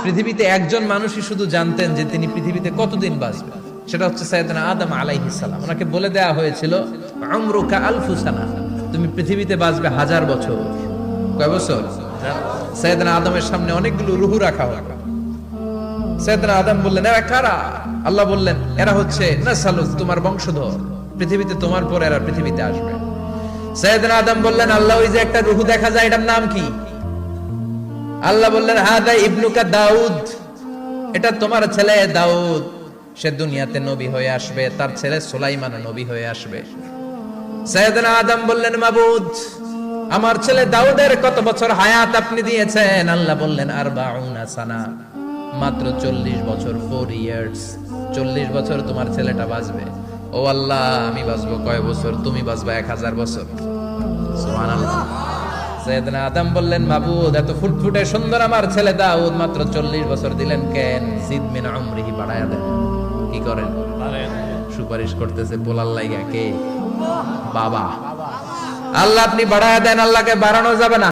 পৃথিবীতে একজন মানুষই শুধু জানতেন যে তিনি পৃথিবীতে কতদিন বাঁচবেন, সেটা হচ্ছে সাইয়েদনা আদম আলাইহিস সালাম। ওনাকে বলে দেয়া হয়েছিল উমরুকা আলফু সানা, তুমি পৃথিবীতে বাঁচবে 1000 বছর। কয় বছর? সাইয়েদনা আদমের সামনে অনেকগুলো রূহ রাখা হলো। সাইয়েদনা আদম বললেন, এরা কারা? আল্লাহ বললেন, এরা হচ্ছে নাসালুক, তোমার বংশধর, পৃথিবীতে তোমার পর এরা পৃথিবীতে আসবে। সাইয়েদনা আদম বললেন, আল্লাহ ওই যে একটা রূহ দেখা যায়, এটার নাম কি? আল্লাহ বললেন, হাদা ইবনুকা দাউদ, এটা তোমার ছেলে দাউদ, সে দুনিয়াতে নবী হয়ে আসবে, তার ছেলে সুলাইমান নবী হয়ে আসবে। সাইয়েদনা আদম বললেন, মাবুদ, আমার ছেলে দাউদের কত বছর হায়াত আপনি দিয়েছেন? আল্লাহ বললেন, 40 সানা, মাত্র 40 বছর, 4 ইয়ার্স, 40 বছর তোমার ছেলেটা বাঁচবে। ও আল্লাহ, আমি বাঁচবো কয় বছর? তুমি বাঁচবা 1000 বছর। সুবহানাল্লাহ। সাইয়েদনা আদম বললেন, মাবুদ, এত ফুটফুটে সুন্দর আমার ছেলে দাউদ, মাত্র 40 বছর দিলেন কেন? জিদ মিন উমরিহি, বাড়ায়া দেন। কি করেন? সুপারিশ করতেছে পোলার লাইগা কে? বাবা। আল্লাহ আপনি বাড়ায়া দেন, আল্লাহকে বাড়ানো যাবে না।